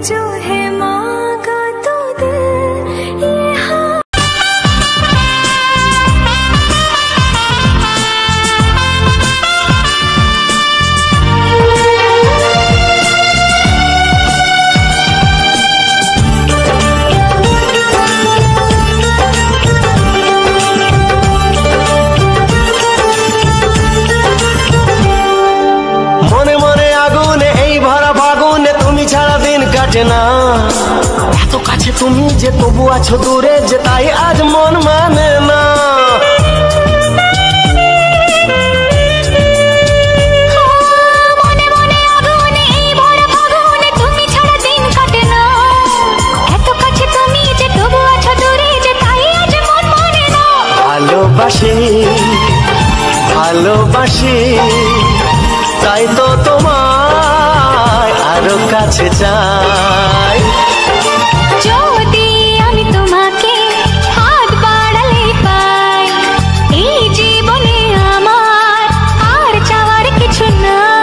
जो है मांगा तो दे ये हाँ। না এত কাছে তুমি যে তবু আছো দূরে যে তাই আজ মন মানে না মনে মনে আগুনে এই ভরা ফাগুনে তুমি ছাড়া দিন কাটে না এত কাছে তুমি যে তবু আছো দূরে যে তাই আজ মন মানে না ভালোবাসি ভালোবাসি তাই তো তোমায় আরো কাছে চাই যদি আমি তোমাকে হাত বাড়ালে পাই এই জীবনে আমার আর চাওয়ার কিছু নাই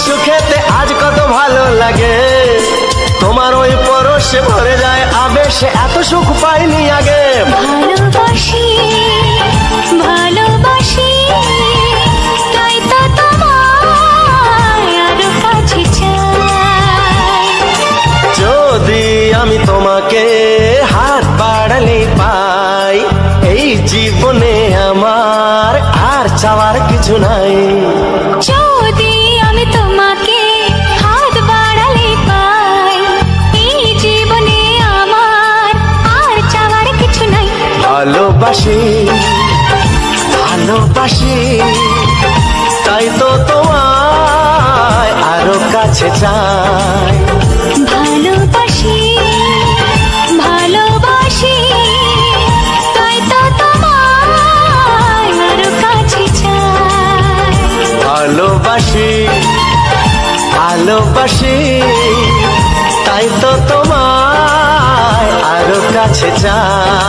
সুখেতে আজ কত ভালো লাগে তোমার ওই পরশে ভরে যায় আবেশে এত সুখ পাইনি আগে ভালোবাসি ভালোবাসি তাই তো তোমায় আরো কাছে চাই যদি আমি তোমাকে হাত বাড়ালে পাই এই জীবনে আমার আর চাওয়ার কিছু নাই যদি আমি তোমাকে হাত বাড়ালে পাই এই জীবনে আমার আর চাওয়ার কিছু নাই ভালোবাসি ভালোবাসি তাই তো তোমায় আরো কাছে চাই ভালোবাসি ভালোবাসি তাই তো তোমায় আরো কাছে চাই ভালোবাসি ভালোবাসি তাই তো তোমায় আরো কাছে চাই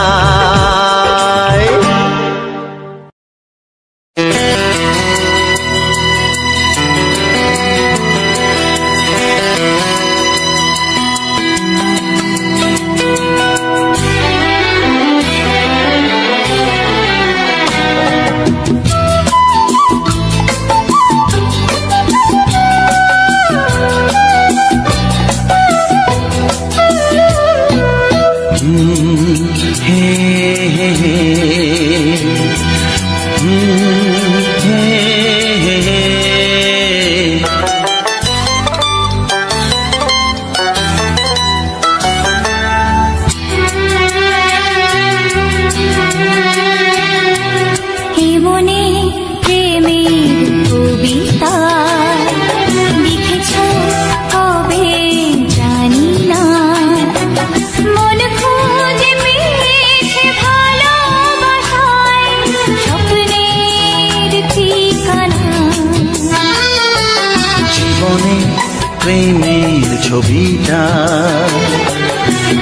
প্রেমের ছবিটা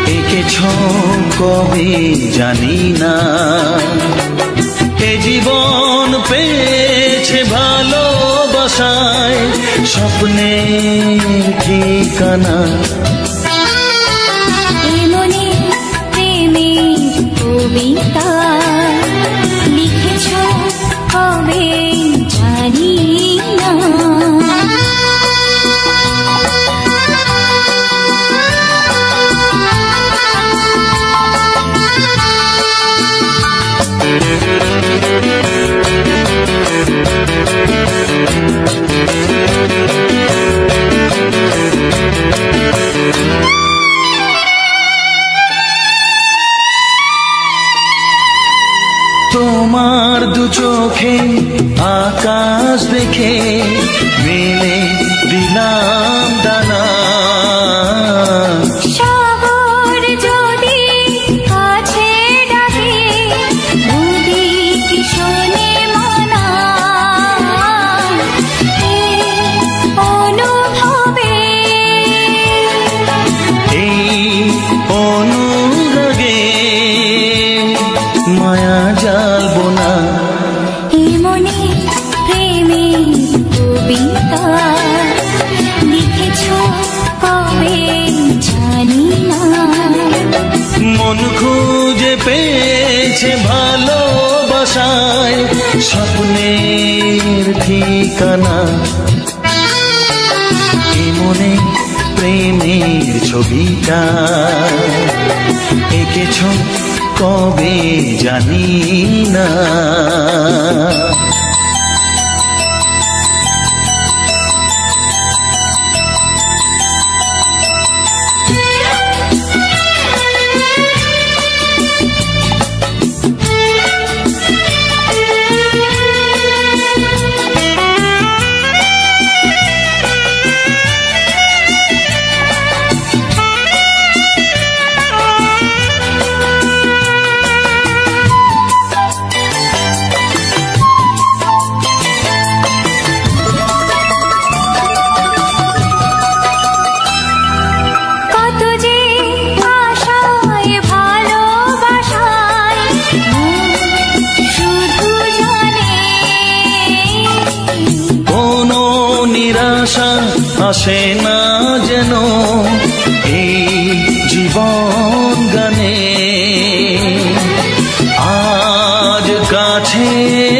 এঁকেছ কবে জানি না এ জীবন পেয়েছে ভালোবাসায় স্বপ্নের ঠিকানা মনে প্রেমের কবিতা লিখেছ কবে জানি না আকাশ দেখে মেলে দিলাম দানা। শহর যদি কাছে ডাকে নদী কি শোনে মানা, এই অনুভবে এই অনুরাগে মায়া জ্বালবো না। এই মনে প্রেমের কবিতা লিখেছ কবে জানি না। মন খুঁজে পেয়েছে ভালোবাসায় স্বপ্নের ঠিকানা। এই মনে প্রেমের ছবিটা এঁকেছ কবে জানি না। আসে না যেন এই জীবন গানে। আজ কাছে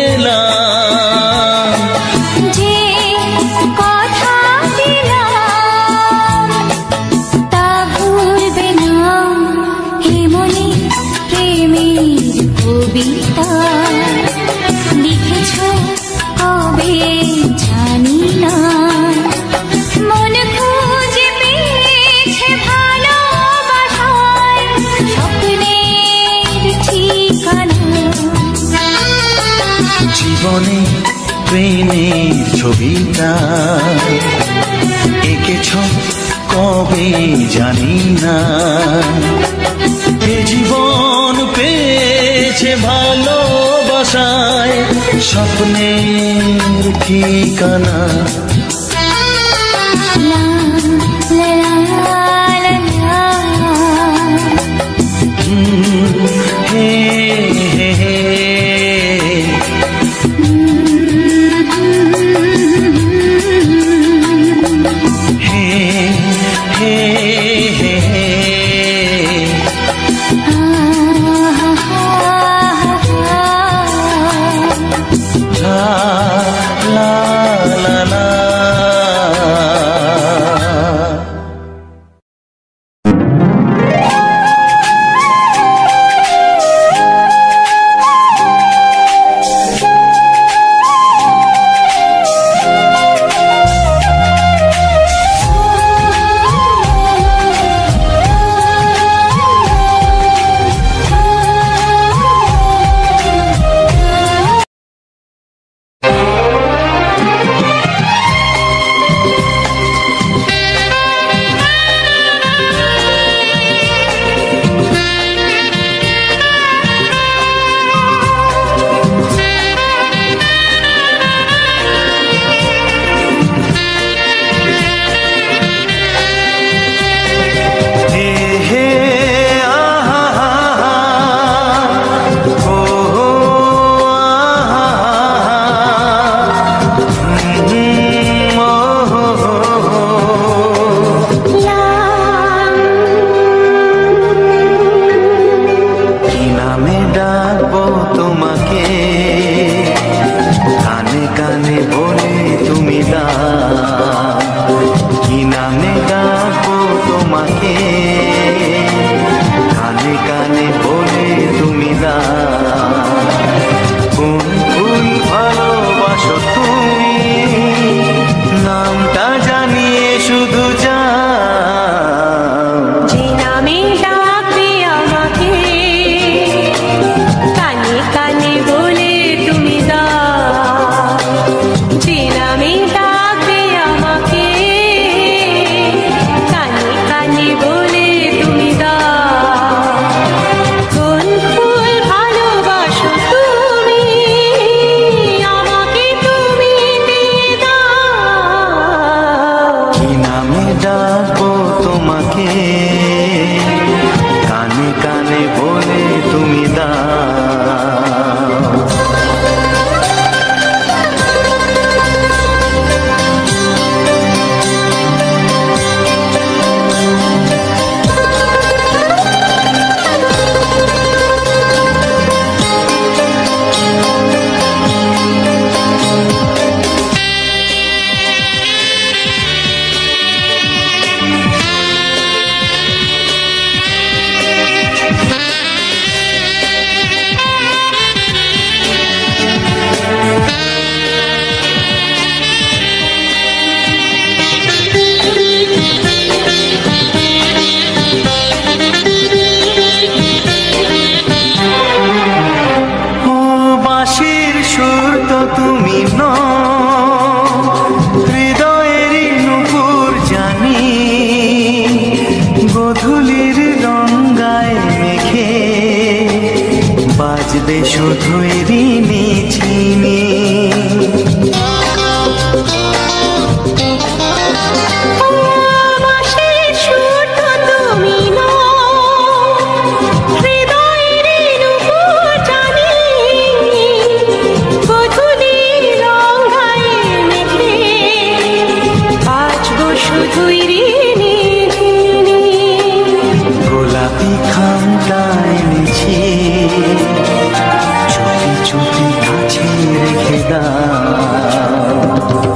এলাম যে কথা দিলাম তা ভুলবে না। হে মনে প্রেমের কবিতা লিখেছ কবে জানি না। মন খুঁজে পেয়েছে ভালোবাসায় স্বপ্নের ঠিকানা। জীবনে প্রেমের ছবিটা এঁকেছ কবে জানি না। এ জীবন পেয়েছে ভালোবাসায় স্বপ্নের ঠিকানা।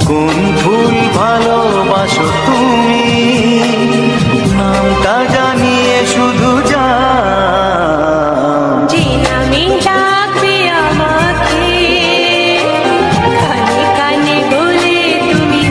কোন ফুল ভালোবাসো তুমি নামটা জানিয়ে শুধু যা যে নামে ডাকবে আমাকে কানে কানে বলে তুমি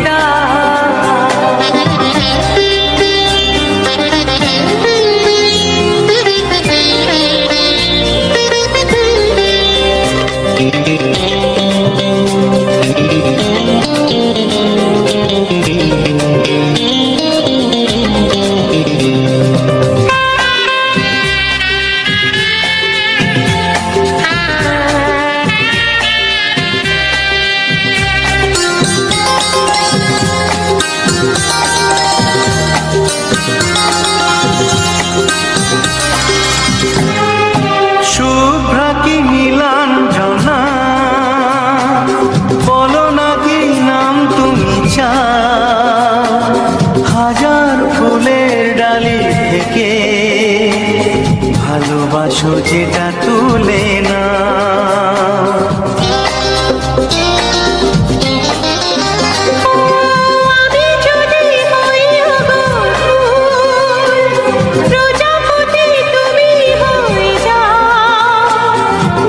শুভ্রা কি নীলাঞ্জনা বলো না কি নাম তুমি চাও হাজার ফুলের ডালি থেকে ভালোবাসো যেটা তুলে না আমি যদি হই প্রজাপতি তুমি হয়ে যাও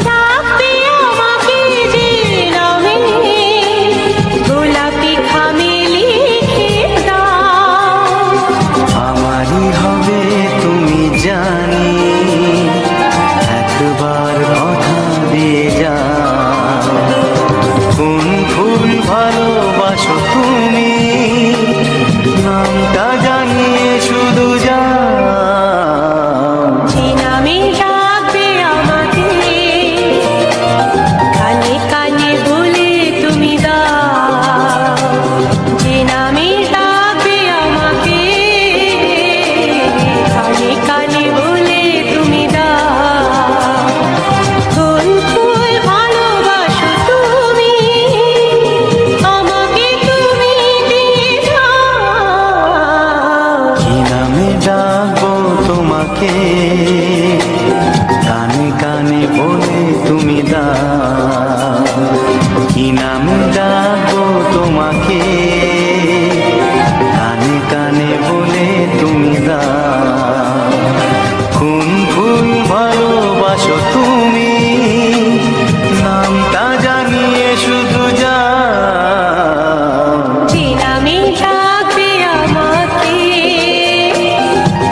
ডাকবে আমাকে যে নামে গোলাপি খামে লিখে দাও আমারই হবে তুমি জানি একবার কথা দিয়ে যা কোন ফুল ভালোবাসো তুমি নামটা জানিয়ে শুধু যা যে নামে ডাকবে আমাকে কানে কানে বলে তুমি দাও যে নামে ডাকবে আমাকে কানে কানে বলে তুমি দাও কোন ফুল ভালোবাসো তুমি আমাকে তুমি দিয়ে যাও কি নামে ডাকবো তোমাকে কানে কানে বলে তুমি দাও কি নামে ডাকবো তোমাকে কানে কানে বলে তুমি দাও কোন ফুল ভালোবাসো তুমি নামটা জানিয়ে শুধু যা যে নামে ডাকবে আমাকে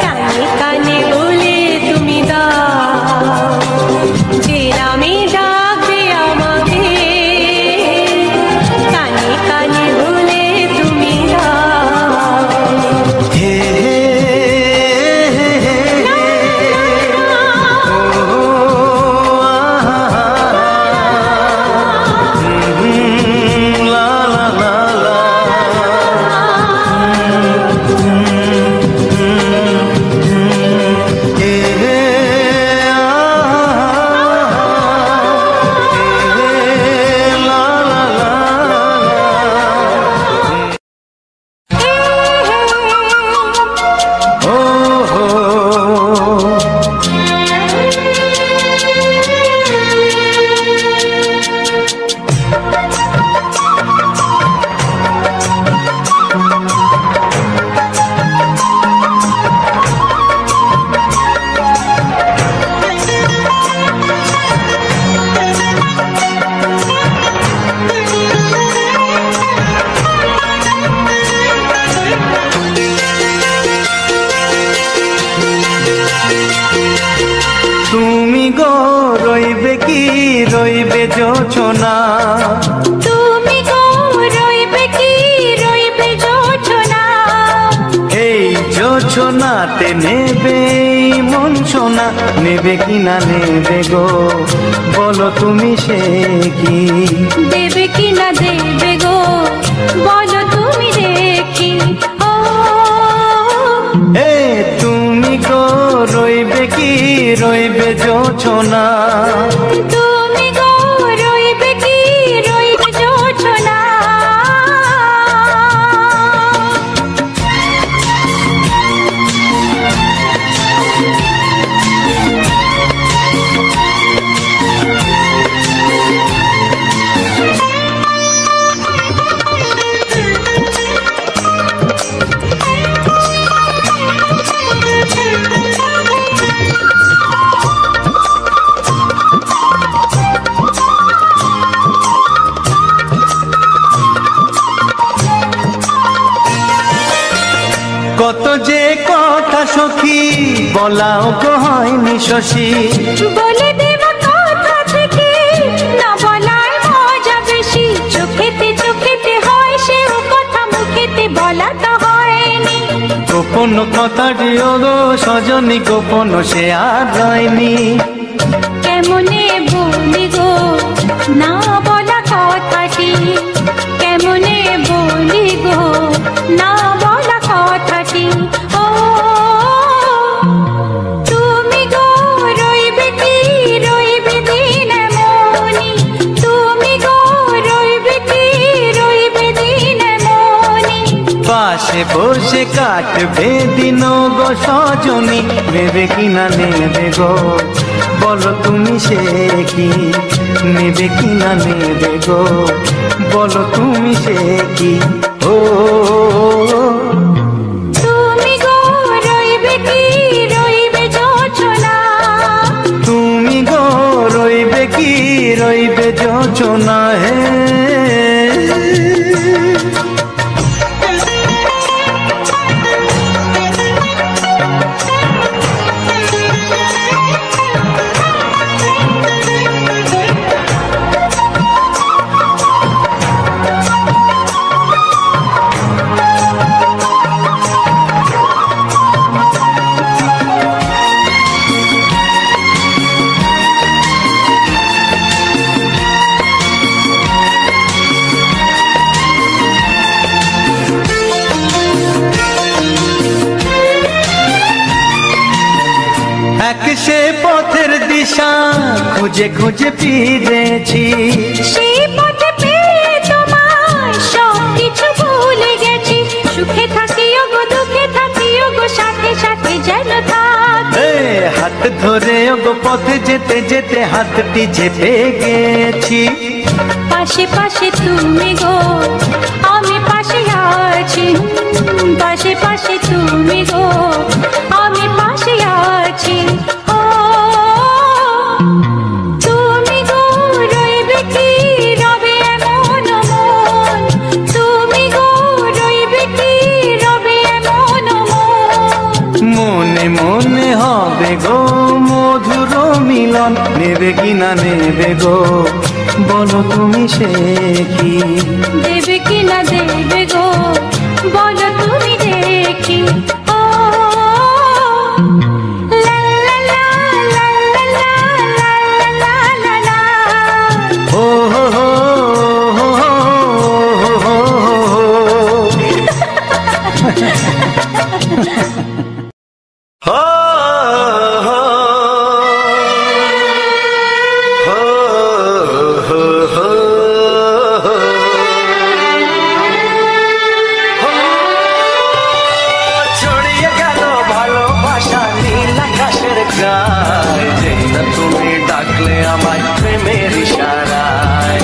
কানে কানে বলে তুমি দাও যে নামে ডাকবে আমাকে কানে কানে বলে তুমি দাও হে হে হে হে ও লা লা লা লা হে হে লা লা লা ও হো তুমি গো রইবে কি রইবে যোচনা তুমি গো রইবে কি রইবে যোচনা এই যোচনাতে নেবে মন সোনা নেবে কি না নেবে গো বলো তুমি সে কি দেবে কি না দেবে গো বলো তুমি দেখি ও এ তুমি গো রইবে কি রইবে যোচনা তুমি গো রইবে কি রইবে যোচনা সখী বলাও গো হয়নি শশী, বলে দেব কথা থেকে না বলায় মজা বেশি। চোখেতে চোখেতে হয় সেও কথা, মুখেতে বলা তো হয়নি। গোপন কথাটি ও গো সজনী গোপন সে আর রয়নি। কেমনে বলি গো না বলা কথাটি, কেমনে বলি গো না বলা কথাটি। ও তুমি গো রইবে কি রইবে দিন মনি, তুমি গো রইবে কি রইবে দিন মনি। পাশে বসে কাটবে দিন গো সজনী, নেবে কি না নেবে গো বলো তুমি সে কি, নেবে কি না নেবে গো বলো তুমি সে কি। ও তুমি গো রইবে কি রইবে যোচনা, তুমি গো রইবে কি রইবে যোচনা হে। এক সে পথের দিশা খুঁজে খুঁজে ফিরেছি, সেই পথে পেয়ে তোমায় সব কিছু ভুলে গেছি। সুখে থাকিও গো দুঃখে থাকিও গো সাথে সাথে যেন থাক। হাত ধরে গো পথে যেতে যেতে হাতটি চেপে গেছি। পাশে পাশে তুমি গো আমি পাশে আছি, পাশে পাশে তুমি গো আমি পাশে আছি। ও তুমি গো রইবে কি রবে এমন মন, তুমি গো রইবে কি রবে এমন মন। মনে মনে হবে গো মধুর মিলন, নেবে কি না নেবে গো বলো তুমি সে কি, দেবে কি না দেবে গো বলো তুমি দেখি। ও লা লা লা লা লা লা লা লা লা। ও হো হো হো হো হো হো। ছড়িয়ে গেল ভালোবাসা নীল আকাশের গায়ে, যেই না তুমি ডাকলে আমায় প্রেমের ইশারায়।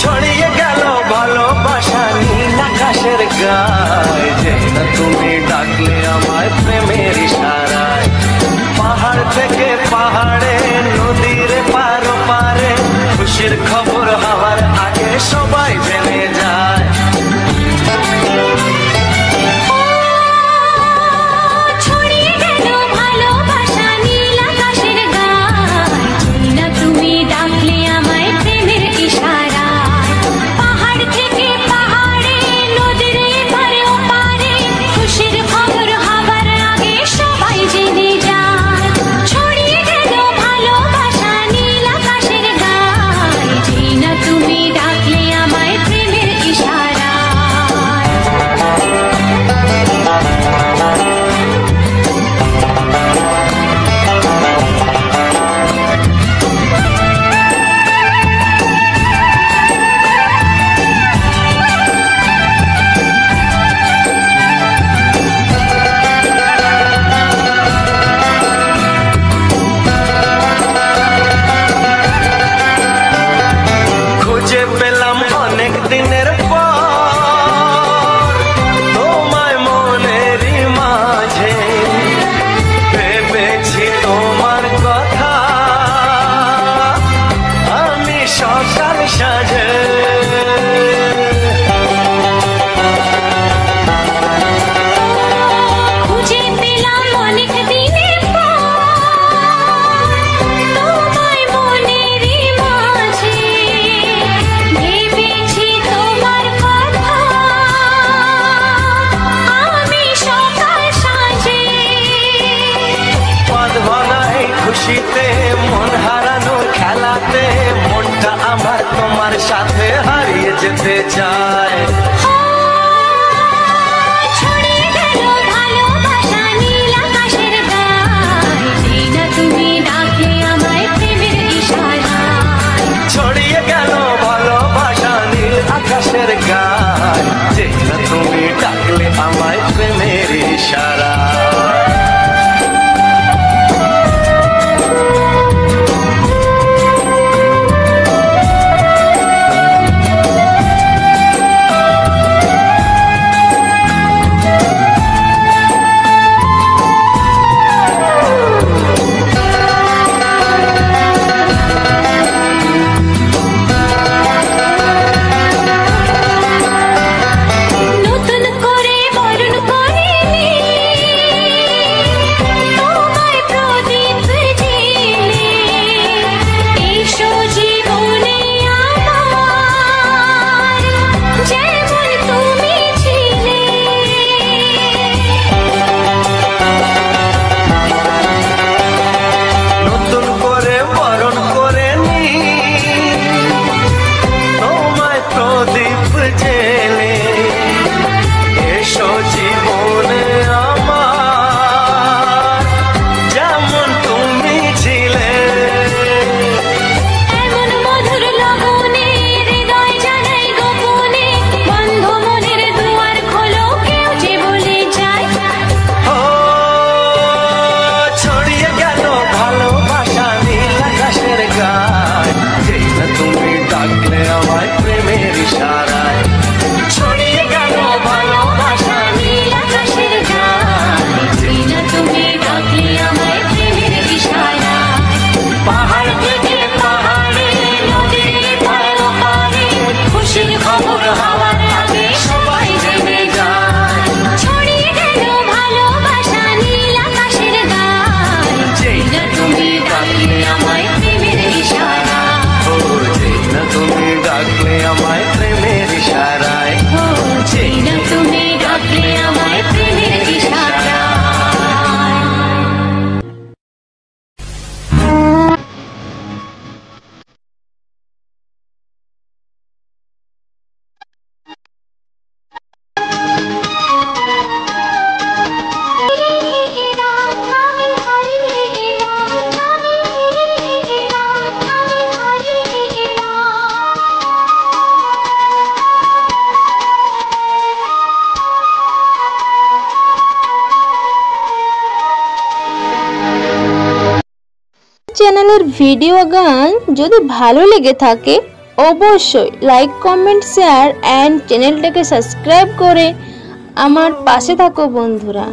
ছড়িয়ে গেল ভালোবাসা নীল আকাশের গায়ে, যেই না তুমি ডাকলে আমায় প্রেমের ইশারায়। পাহাড় থেকে পাহাড়ে নদীর পার পারে খুশির খবর হওয়ার আগে সবাই জেনে যায়। ছড়িয়ে গেল যেতে চায়। ছড়িয়ে গেল ভালোবাসা নীল আকাশের গায়ে, যেই না তুমি ডাকলে আমায় প্রেমের ইশারায়। ছড়িয়ে গেল ভালোবাসা নীল আকাশের গায়, যেই না তুমি ডাকলে আমায় প্রেমের ইশারায়। চ্যানেলের ভিডিও গান যদি ভালো লেগে থাকে অবশ্যই লাইক কমেন্ট শেয়ার এন্ড চ্যানেলটাকে সাবস্ক্রাইব করে আমার পাশে থাকো বন্ধুরা।